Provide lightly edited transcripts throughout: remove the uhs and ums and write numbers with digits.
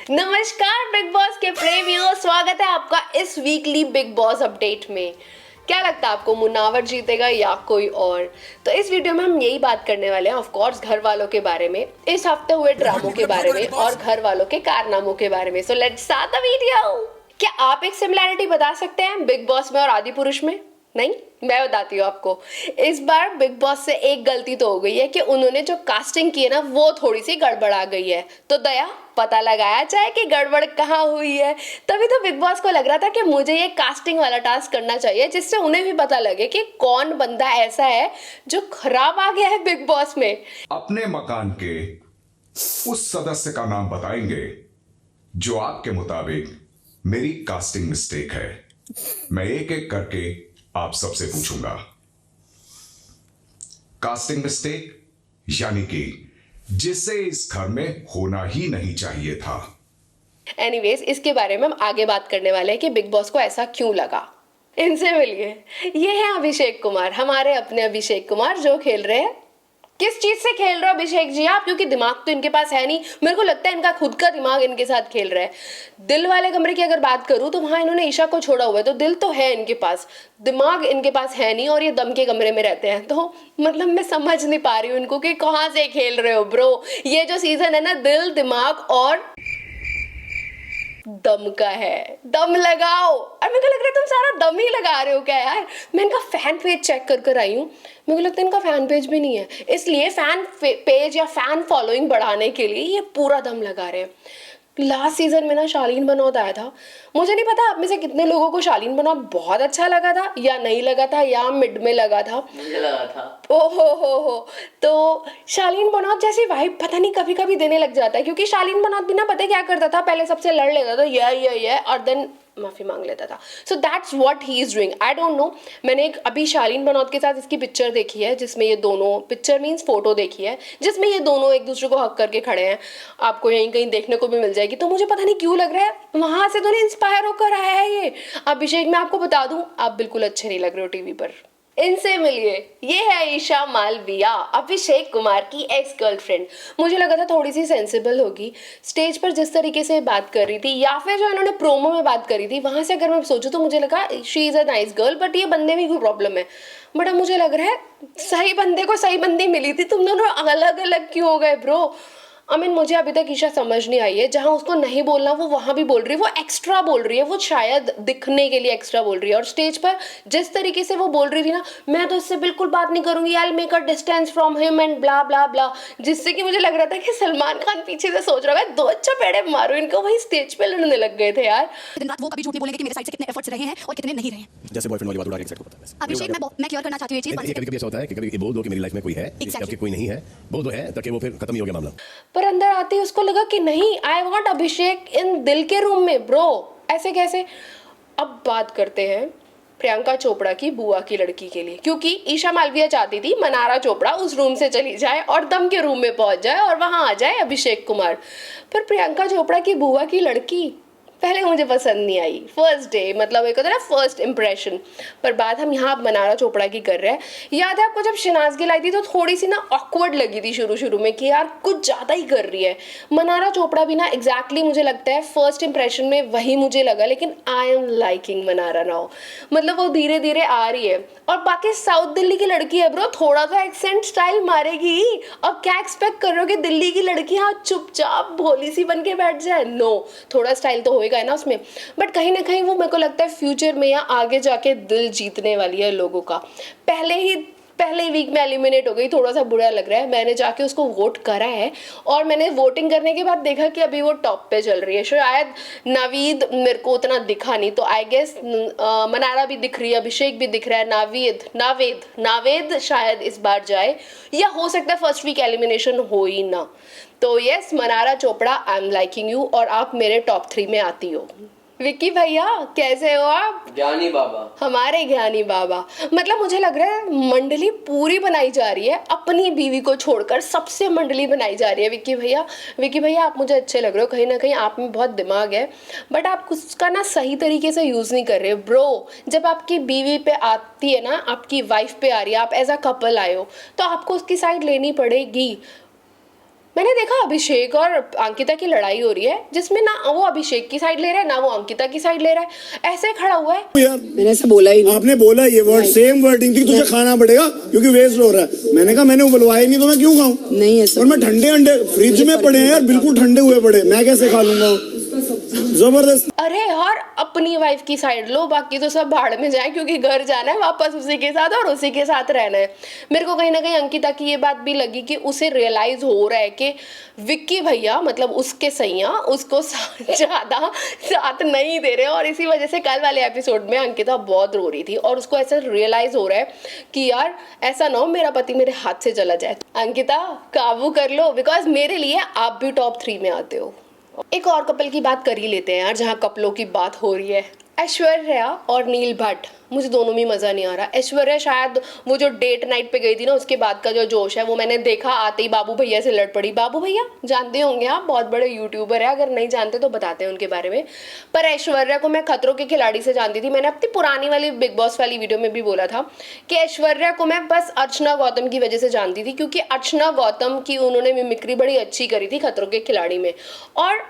नमस्कार big boss के प्रेमियों, स्वागत है आपका इस वीकली बिग बॉस अपडेट में। क्या लगता है आपको, मुनावर जीतेगा या कोई और? तो इस वीडियो में हम यही बात करने वाले हैं, ऑफ कोर्स घर वालों के बारे में, इस हफ्ते हुए ड्रामों के बारे में और घर वालों के कारनामों के बारे में। So let's start the video. क्या आप एक सिमिलैरिटी बता सकते हैं बिग बॉस में और आदि पुरुष में? नहीं, मैं बताती हूँ आपको। इस बार बिग बॉस से एक गलती तो हो गई है कि उन्होंने जो कास्टिंग की है ना, वो थोड़ी सी गड़बड़ा गई है। तो दया, पता लगाया जाए कि गड़बड़ कहाँ हुई है। तभी तो बिग बॉस को लग रहा था कि मुझे ये कास्टिंग वाला टास्क करना चाहिए, जिससे उन्हें भी पता लगे कि कौन बंदा ऐसा है जो खराब आ गया है बिग बॉस में। अपने मकान के उस सदस्य का नाम बताएंगे जो आपके मुताबिक मेरी कास्टिंग मिस्टेक है। मैं एक एक करके आप सबसे पूछूंगा। कास्टिंग मिस्टेक यानी कि जिसे इस घर में होना ही नहीं चाहिए था। एनीवेज, इसके बारे में हम आगे बात करने वाले हैं कि बिग बॉस को ऐसा क्यों लगा। इनसे मिलिए, ये है अभिषेक कुमार, हमारे अपने अभिषेक कुमार, जो खेल रहे हैं। किस चीज से खेल रहे हो अभिषेक जी आप? क्योंकि दिमाग तो इनके पास है नहीं। मेरे को लगता है इनका खुद का दिमाग इनके साथ खेल रहा है। दिल वाले कमरे की अगर बात करूं तो वहां इन्होंने ईशा को छोड़ा हुआ है, तो दिल तो है इनके पास, दिमाग इनके पास है नहीं, और ये दम के कमरे में रहते हैं। तो मतलब मैं समझ नहीं पा रही हूँ इनको कि कहाँ से खेल रहे हो ब्रो। ये जो सीजन है ना, दिल, दिमाग और दम का है। दम लगाओ। और मेरे को लग रहा है तुम सारा दम ही लगा रहे हो क्या यार। मैं इनका फैन पेज चेक कर आई हूँ, मेरे को लगता है इनका फैन पेज भी नहीं है, इसलिए फैन पेज या फैन फॉलोइंग बढ़ाने के लिए ये पूरा दम लगा रहे हैं। लास्ट सीजन में ना शालीन बनौत आया था। मुझे नहीं पता आप में से कितने लोगों को शालीन बनौत बहुत अच्छा लगा था या नहीं लगा था या मिड में लगा था। मुझे लगा था। हो तो शालीन बनौत जैसी वाइब पता नहीं कभी कभी देने लग जाता है, क्योंकि शालीन बनौत भी ना पता है क्या करता था, पहले सबसे लड़ लेता था ये और देन माफी मांग लेता था। So that's what he is doing. I don't know. मैंने एक अभी शालीन बनौत के साथ इसकी पिक्चर देखी है, जिसमें ये दोनों, पिक्चर मीन्स फोटो देखी है, जिसमें ये दोनों एक दूसरे को हक करके खड़े हैं। आपको यहीं कहीं देखने को भी मिल जाएगी। तो मुझे पता नहीं क्यों लग रहा है वहां से तो नहीं इंस्पायर होकर आया है ये अभिषेक। मैं आपको बता दूं, आप बिल्कुल अच्छे नहीं लग रहे हो टीवी पर। इनसे मिलिए, ये है ईशा मालविया, अभिषेक कुमार की एक्स गर्लफ्रेंड। मुझे लगा था थोड़ी सी सेंसिबल होगी। स्टेज पर जिस तरीके से बात कर रही थी, या फिर जो इन्होंने प्रोमो में बात करी थी, वहां से अगर मैं सोचूं तो मुझे लगा she is a nice girl, but ये बंदे में कोई प्रॉब्लम है। बट अब मुझे लग रहा है सही बंदे को सही बंदी मिली थी, तुम दोनों अलग अलग क्यों हो गए ब्रो? मुझे अभी तक ईशा समझ नहीं आई है, जहां उसको नहीं बोलना वो वहां भी बोल रही है, वो एक्स्ट्रा बोल रही है, वो शायद दिखने के लिए एक्स्ट्रा बोल रही है। और स्टेज पर जिस तरीके से वो बोल रही थी ना, मैं तो इससे बिल्कुल बात नहीं करूंगी, I will make a distance from him and blah blah blah, जिससे कि मुझे लग रहा था कि सलमान खान पीछे से सोच रहा है दो अच्छा पेड़े मारो इनको, वही स्टेज पे लड़ने लग गए थे यार। दिन रात वो कभी झूठ नहीं बोलेंगे कि मेरे साइड से कितने एफर्ट्स रहे हैं और कितने नहीं रहे हैं। जैसे बॉयफ्रेंड वाली बात उड़ा के एक्सेप्ट होता है। अभिषेक, मैं क्लियर करना चाहती हूँ ये चीज। कभी-कभी ऐसा होता है कि कभी बोल दो कि मेरी लाइफ में कोई है, Exactly. जबकि कोई नहीं है, बोल दो है, ताकि वो फिर खत्म ही हो गया मामला। पर अंदर आते ही उसको लगा कि नहीं, आई वॉन्ट अभिषेक इन दिल के रूम में ब्रो। ऐसे कैसे? अब बात करते हैं प्रियंका चोपड़ा की बुआ की लड़की के लिए, क्योंकि ईशा मालविया चाहती थी मनारा चोपड़ा उस रूम से चली जाए और दम के रूम में पहुंच जाए और वहां आ जाए अभिषेक कुमार। पर प्रियंका चोपड़ा की बुआ की लड़की पहले मुझे पसंद नहीं आई फर्स्ट डे, मतलब एक होता है ना फर्स्ट इंप्रेशन। पर बात हम यहाँ मनारा चोपड़ा की कर रहे हैं। याद है आपको जब शहनाज गिल आई थी तो थोड़ी सी ना ऑकवर्ड लगी थी शुरू शुरू में कि यार कुछ ज़्यादा ही कर रही है। मनारा चोपड़ा भी ना एग्जैक्टली मुझे लगता है फर्स्ट इंप्रेशन में वही मुझे लगा, लेकिन I am liking Mannara now. मतलब वो धीरे धीरे आ रही है। और बाकी साउथ दिल्ली की लड़की है ब्रो, थोड़ा तो एक्सेंट स्टाइल मारेगी। अब क्या एक्सपेक्ट कर रहे हो कि दिल्ली की लड़की हाँ चुपचाप भोली सी बन के बैठ जाए? नो, थोड़ा स्टाइल तो होएगा है ना उसमें। बट कहीं ना कहीं वो मेरे को लगता है फ्यूचर में या आगे जाके दिल जीतने वाली है लोगों का। पहले ही वीक में एलिमिनेट हो गई, थोड़ा सा बुरा लग रहा है। मैंने जाके उसको वोट करा है और मैंने वोटिंग करने के बाद देखा कि अभी वो टॉप पे चल रही है। शायद नावीद मेरे को उतना दिखा नहीं, तो आई गेस मनारा भी दिख रही है, अभिषेक भी दिख रहा है, नावेद शायद इस बार जाए, या हो सकता है फर्स्ट वीक एलिमिनेशन हो ही ना। तो yes, Mannara Chopra, I am liking you और आप मेरे टॉप 3 में आती हो। विक्की भैया कैसे हो आप? ज्ञानी बाबा, हमारे ज्ञानी बाबा। मतलब मुझे लग रहा है मंडली पूरी बनाई जा रही है, अपनी बीवी को छोड़कर सबसे मंडली बनाई जा रही है। विक्की भैया आप मुझे अच्छे लग रहे हो, कहीं ना कहीं आप में बहुत दिमाग है, बट आप उसका ना सही तरीके से यूज़ नहीं कर रहे ब्रो। जब आपकी बीवी पे आती है ना, आपकी वाइफ पे आ रही है, आप एज अ कपल आए हो, तो आपको उसकी साइड लेनी पड़ेगी। मैंने देखा अभिषेक और अंकिता की लड़ाई हो रही है जिसमें ना वो अभिषेक की साइड ले रहा है ना वो अंकिता की साइड ले रहा है, ऐसे खड़ा हुआ है। यार मैंने ऐसा बोला ही नहीं। आपने बोला ये वर्ड, सेम वर्डिंग थी, तुझे खाना पड़ेगा क्योंकि वेस्ट हो रहा है। मैंने कहा मैंने बुलवाया नहीं तो मैं क्यों खाऊं? नहीं ऐसा। और मैं ठंडे अंडे फ्रिज में पड़े हैं यार, बिल्कुल ठंडे हुए पड़े, मैं कैसे खा लूंगा? जबरदस्त। अरे यार अपनी वाइफ की साइड लो, बाकी तो सब भाड़ में जाए क्योंकि घर जाना है वापस उसी के साथ और उसी के साथ रहना है। मेरे को कहीं ना कहीं अंकिता की ये बात भी लगी कि उसे रियलाइज हो रहा है कि विक्की भैया मतलब उसके सैया उसको ज्यादा साथ नहीं दे रहे, और इसी वजह से कल वाले एपिसोड में अंकिता बहुत रो रही थी और उसको ऐसा रियलाइज हो रहा है कि यार ऐसा ना हो मेरा पति मेरे हाथ से चला जाए। अंकिता काबू कर लो, बिकॉज मेरे लिए आप भी टॉप 3 में आते हो। एक और कपल की बात कर ही लेते हैं यार, जहाँ कपलों की बात हो रही है, ऐश्वर्या और नील भट्ट। मुझे दोनों में मज़ा नहीं आ रहा। ऐश्वर्या शायद वो जो डेट नाइट पे गई थी ना, उसके बाद का जो जोश है वो मैंने देखा, आते ही बाबू भैया से लड़ पड़ी। बाबू भैया जानते होंगे आप, बहुत बड़े यूट्यूबर है, अगर नहीं जानते तो बताते हैं उनके बारे में। पर ऐश्वर्या को मैं खतरों के खिलाड़ी से जानती थी। मैंने अपनी पुरानी वाली बिग बॉस वाली वीडियो में भी बोला था कि ऐश्वर्या को मैं बस अर्चना गौतम की वजह से जानती थी, क्योंकि अर्चना गौतम की उन्होंने मिमिक्री बड़ी अच्छी करी थी खतरों के खिलाड़ी में। और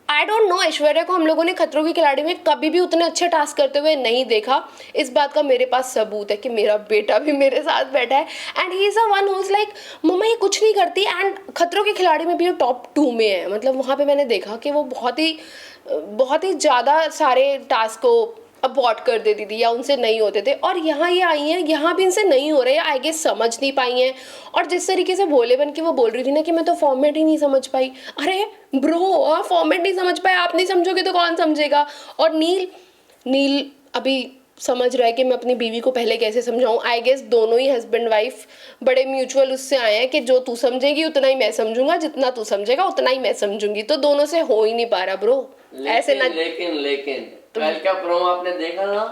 आई डोंट नो, ऐश्वर्या को हम लोगों ने खतरों के खिलाड़ी में कभी भी उतने अच्छे टास्क करते हुए नहीं देखा। इस बात का मेरे पास सबूत है कि मेरा बेटा भी मेरे साथ बैठा है and he is a one who is like मम्मा ये कुछ नहीं करती, एंड खतरों के खिलाड़ी में भी वो टॉप 2 में है। मतलब वहाँ पे मैंने देखा कि वो बहुत ही ज़्यादा सारे टास्क को अबॉर्ट कर देती थी या उनसे नहीं होते थे, और यहाँ ये आई हैं, यहाँ भी इनसे नहीं हो रहे हैं, आई गेस समझ नहीं पाई हैं। और जिस तरीके से भोले बन के वो बोल रही थी ना कि मैं तो फॉर्मेट ही नहीं समझ पाई, अरे ब्रो फॉर्मेट नहीं समझ पाए, आप नहीं समझोगे तो कौन समझेगा। और नील अभी समझ रहा है कि मैं अपनी बीवी को पहले कैसे समझाऊं। आई गेस दोनों ही हस्बैंड वाइफ बड़े म्यूचुअल उससे आए हैं कि जो तू समझेगी उतना ही मैं समझूंगा, जितना तू समझेगा उतना ही मैं समझूंगी। तो दोनों से हो ही नहीं पा रहा ब्रो। ऐसे ना लेकिन कल का प्रोमो आपने देखा ना,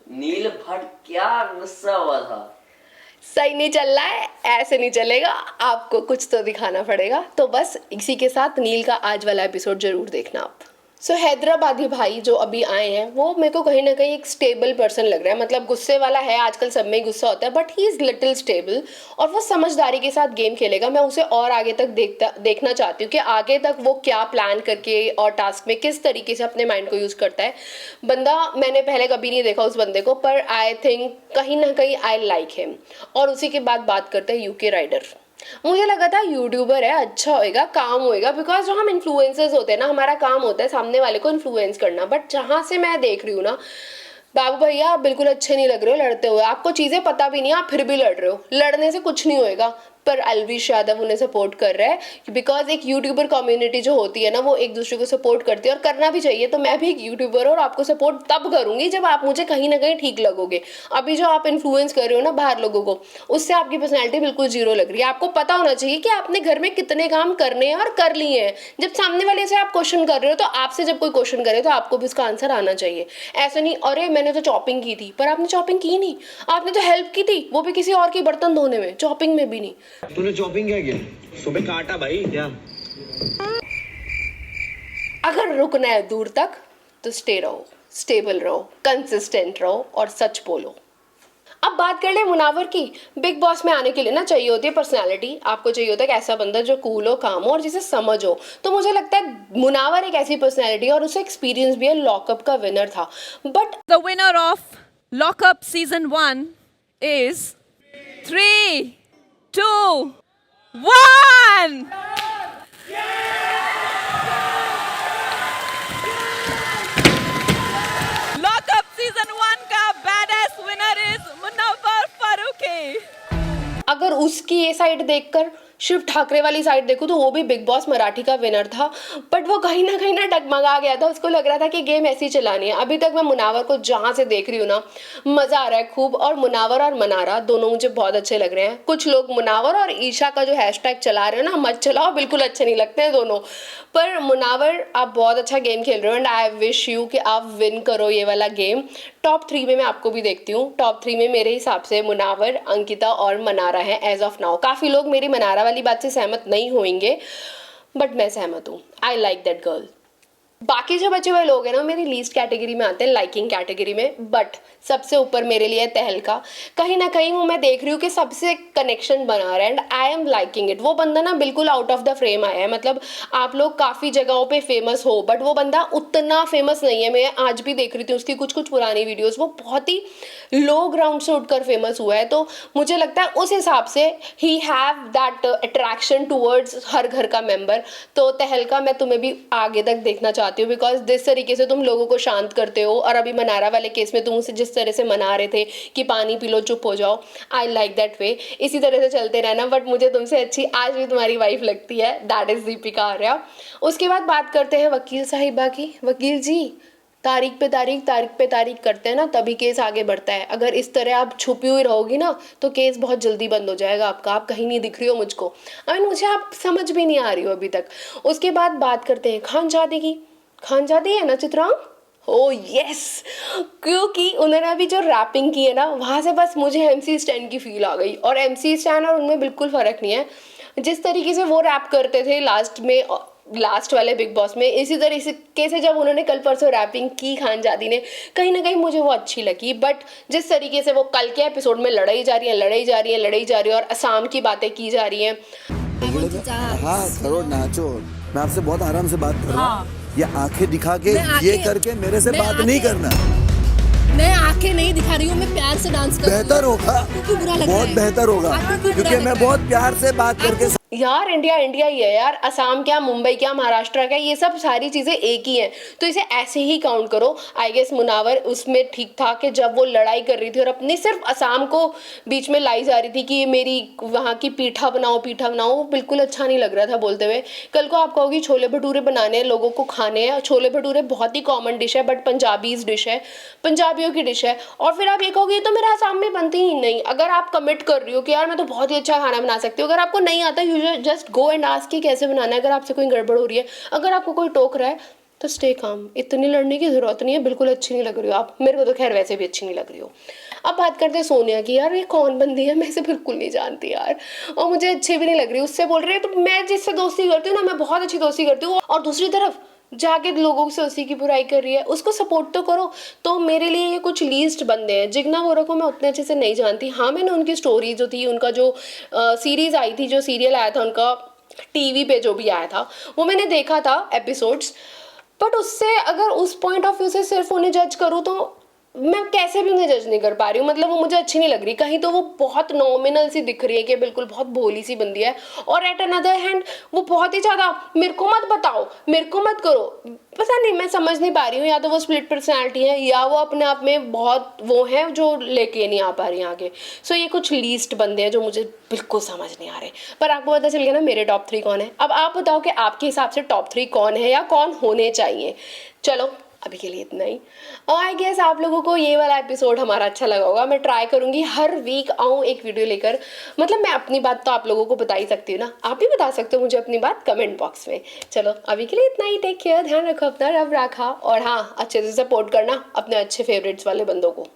नील भट्ट क्या गुस्सा हुआ था। सही नहीं चल रहा है, ऐसे नहीं चलेगा, आपको कुछ तो दिखाना पड़ेगा। तो बस इसी के साथ नील का आज वाला एपिसोड जरूर देखना आप। सो हैदराबादी भाई जो अभी आए हैं वो मेरे को कहीं ना कहीं एक स्टेबल पर्सन लग रहा है। मतलब गुस्से वाला है, आजकल सब में ही गुस्सा होता है, but he is little stable और वो समझदारी के साथ गेम खेलेगा। मैं उसे और आगे तक देखना चाहती हूँ कि आगे तक वो क्या प्लान करके और टास्क में किस तरीके से अपने माइंड को यूज़ करता है। बंदा मैंने पहले कभी नहीं देखा उस बंदे को, पर आई थिंक कहीं ना कहीं आई लाइक हिम। और उसी के बाद बात करते हैं यूके राइडर। मुझे लगा था यूट्यूबर है, अच्छा होएगा, काम होएगा, बिकॉज जो हम इन्फ्लुएंसर्स होते हैं ना, हमारा काम होता है सामने वाले को इन्फ्लुएंस करना। बट जहाँ से मैं देख रही हूँ ना, बाबू भैया आप बिल्कुल अच्छे नहीं लग रहे हो लड़ते हुए, आपको चीज़ें पता भी नहीं, आप फिर भी लड़ रहे हो। लड़ने से कुछ नहीं होएगा। पर अलविश यादव उन्हें सपोर्ट कर रहा है बिकॉज एक यूट्यूबर कम्युनिटी जो होती है ना, वो एक दूसरे को सपोर्ट करती है और करना भी चाहिए। तो मैं भी एक यूट्यूबर हूँ और आपको सपोर्ट तब करूंगी जब आप मुझे कहीं ना कहीं ठीक लगोगे। अभी जो आप इन्फ्लुएंस कर रहे हो ना बाहर लोगों को, उससे आपकी पर्सनैलिटी बिल्कुल जीरो लग रही है। आपको पता होना चाहिए कि आपने घर में कितने काम करने हैं और कर लिए हैं। जब सामने वाले से आप क्वेश्चन कर रहे हो तो आपसे जब कोई क्वेश्चन करे तो आपको भी उसका आंसर आना चाहिए। ऐसा नहीं अरे मैंने तो चॉपिंग की थी, पर आपने चॉपिंग की नहीं, आपने तो हेल्प की थी, वो भी किसी और की बर्तन धोने में, चॉपिंग में भी नहीं। तूने चॉपिंग क्या किया? सुबह काटा भाई क्या? अगर रुकना है दूर तक तो स्टे रहो, स्टेबल रहो, कंसिस्टेंट रहो और सच बोलो। अब बात कर ले मुनावर की। बिग बॉस में आने के लिए ना चाहिए होती है पर्सनालिटी। आपको चाहिए होता है एक ऐसा बंदा जो कूल हो, काम हो और जिसे समझ हो। तो मुझे लगता है मुनावर एक ऐसी पर्सनालिटी और उसे एक्सपीरियंस भी है, लॉकअप का विनर था। But The winner of Lockup Season 1 is 3, 2, 1! Lockup Season 1 का badass winner is Munawwar Faruqi. अगर उसकी ये साइड देखकर शिव ठाकरे वाली साइड देखूं तो वो भी बिग बॉस मराठी का विनर था, बट वो कहीं ना डगमगा गया था। उसको लग रहा था कि गेम ऐसी चलानी है। अभी तक मैं मुनावर को जहाँ से देख रही हूँ ना, मज़ा आ रहा है खूब। और मुनावर और मनारा दोनों मुझे बहुत अच्छे लग रहे हैं। कुछ लोग मुनावर और ईशा का जो हैशटैग चला रहे हो ना, मत चलाओ, बिल्कुल अच्छे नहीं लगते हैं दोनों। पर मुनावर आप बहुत अच्छा गेम खेल रहे हो एंड आई विश यू कि आप विन करो ये वाला गेम। टॉप 3 में मैं आपको भी देखती हूँ। टॉप 3 में मेरे हिसाब से मुनावर, अंकिता और मनारा है एज ऑफ नाउ। काफ़ी लोग मेरी मनारा वाली बात से सहमत नहीं होंगे, बट मैं सहमत हूँ। I like that girl. बाकी जो बचे हुए लोग हैं ना मेरी लीस्ट कैटेगरी में आते हैं, लाइकिंग कैटेगरी में, बट सबसे ऊपर मेरे लिए तहलका। कहीं ना कहीं वो मैं देख रही हूँ कि सबसे कनेक्शन बना रहा है and I am liking it. वो बंदा ना बिल्कुल आउट ऑफ द फ्रेम आया है, मतलब आप लोग काफ़ी जगहों पे फेमस हो बट वो बंदा उतना फेमस नहीं है। मैं आज भी देख रही थी उसकी कुछ कुछ पुरानी वीडियोस, वो बहुत ही लो ग्राउंड से उठकर फेमस हुआ है। तो मुझे लगता है उस हिसाब से he have that attraction towards her घर का मेंबर। तो तहलका मैं तुम्हें भी आगे तक देखना चाहती हूँ, बिकॉज जिस तरीके से तुम लोगों को शांत करते हो और अभी मनारा वाले केस में तुम उसे जिस तरह से मना रहे थे कि पानी पी लो चुप हो जाओ, आई लाइक दैट वे। इसी तरह से चलते रहना। बट मुझे तुमसे अच्छी आज भी तुम्हारी वाइफ लगती है, दैट इज दीपिका आर्या। उसके बाद बात करते हैं वकील साहिबा की। वकील जी तारीख पे तारीख करते हैं ना तभी केस आगे बढ़ता है। अगर इस तरह आप छुपी हुई रहोगी ना तो केस बहुत जल्दी बंद हो जाएगा आपका। आप कहीं नहीं दिख रही हो मुझको, मुझे आप समझ भी नहीं आ रही हो अभी तक। उसके बाद बात करते हैं खानजादी की। खानजादी है ना चित्रांग? ओ यस, क्योंकि उन्होंने अभी जो रैपिंग की है ना वहाँ से बस मुझे MC स्टैन की फील आ गई। और MC स्टैन और उनमें बिल्कुल फ़र्क नहीं है। जिस तरीके से वो रैप करते थे लास्ट वाले बिग बॉस में, इसी तरीके से जब उन्होंने कल परसों रैपिंग की खानजादी ने, कहीं ना कहीं मुझे वो अच्छी लगी। बट जिस तरीके से वो कल के एपिसोड में लड़ाई जा रही है और असम की बातें की जा रही हैं। हाँ करो नाचो, मैं आपसे बहुत आराम से बात कर रहा हूँ। ये आंखें दिखा के ये करके मेरे से बात नहीं करना। मैं आंखें नहीं दिखा रही हूँ, मैं प्यार से डांस कर रही हूँ। बेहतर होगा, बहुत बेहतर होगा, क्योंकि मैं बहुत प्यार से बात करके। यार इंडिया ही है यार, असम क्या, मुंबई क्या, महाराष्ट्र क्या, ये सब सारी चीज़ें एक ही हैं। तो इसे ऐसे ही काउंट करो। आई गेस मुनावर उसमें ठीक था कि जब वो लड़ाई कर रही थी और अपनी सिर्फ असम को बीच में लाई जा रही थी कि मेरी वहाँ की पीठा बनाओ, वो बिल्कुल अच्छा नहीं लग रहा था बोलते हुए। कल को आप कहोगी छोले भटूरे बनाने हैं, लोगों को खाने हैं। छोले भटूरे बहुत ही कॉमन डिश है बट पंजाबीज डिश है, पंजाबियों की डिश है। और फिर आप ये कहोगे ये तो मेरे असम में बनती ही नहीं। अगर आप कमिट कर रही हो कि यार मैं तो बहुत ही अच्छा खाना बना सकती हूँ, अगर आपको नहीं आता जस्ट गो एंड आस्क कि कैसे बनाना है। अगर आपसे कोई गड़बड़ हो रही है, अगर आपको कोई टोक रहा है तो स्टे काम। इतनी लड़ने की जरूरत नहीं है, बिल्कुल अच्छी नहीं लग रही हो आप। मेरे को तो खैर वैसे भी अच्छी नहीं लग रही हो। अब बात करते हैं सोनिया की। यार ये कौन बंदी है, मैं इसे बिल्कुल नहीं जानती यार, और मुझे अच्छी भी नहीं लग रही। उससे बोल रही है तो मैं जिससे दोस्ती करती हूँ ना, मैं बहुत अच्छी दोस्ती करती हूँ, और दूसरी तरफ जाके लोगों से उसी की बुराई कर रही है। उसको सपोर्ट तो करो। तो मेरे लिए ये कुछ लीस्ट बंदे हैं। जिग्ना वोरा को मैं उतने अच्छे से नहीं जानती। हाँ मैंने उनकी स्टोरी जो थी, उनका जो सीरीज आई थी, जो सीरियल आया था उनका टीवी पे जो भी आया था, वो मैंने देखा था एपिसोड्स। बट उससे अगर उस पॉइंट ऑफ व्यू से सिर्फ उन्हें जज करूँ तो मैं कैसे भी उन्हें जज नहीं कर पा रही हूँ। मतलब वो मुझे अच्छी नहीं लग रही। कहीं तो वो बहुत नॉमिनल सी दिख रही है कि बिल्कुल बहुत भोली सी बंदी है, और एट अनदर हैंड वो बहुत ही ज़्यादा मेरे को मत बताओ, मेरे को मत करो। पता नहीं, मैं समझ नहीं पा रही हूँ। या तो वो स्प्लिट पर्सनैलिटी है या वो अपने आप में बहुत वो है जो लेके नहीं आ पा रही आगे। सो ये कुछ लीस्ट बंदे हैं जो मुझे बिल्कुल समझ नहीं आ रहे। पर आपको पता चल गया ना मेरे टॉप 3 कौन है। अब आप बताओ कि आपके हिसाब से टॉप 3 कौन है या कौन होने चाहिए। चलो अभी के लिए इतना ही। और आई गेस आप लोगों को ये वाला एपिसोड हमारा अच्छा लगा होगा। मैं ट्राई करूँगी हर वीक आऊँ एक वीडियो लेकर। मतलब मैं अपनी बात तो आप लोगों को बता ही सकती हूँ ना, आप भी बता सकते हो मुझे अपनी बात कमेंट बॉक्स में। चलो अभी के लिए इतना ही। टेक केयर, ध्यान रखो अपना, रब रखा, और हाँ अच्छे से सपोर्ट करना अपने अच्छे फेवरेट्स वाले बंदों को।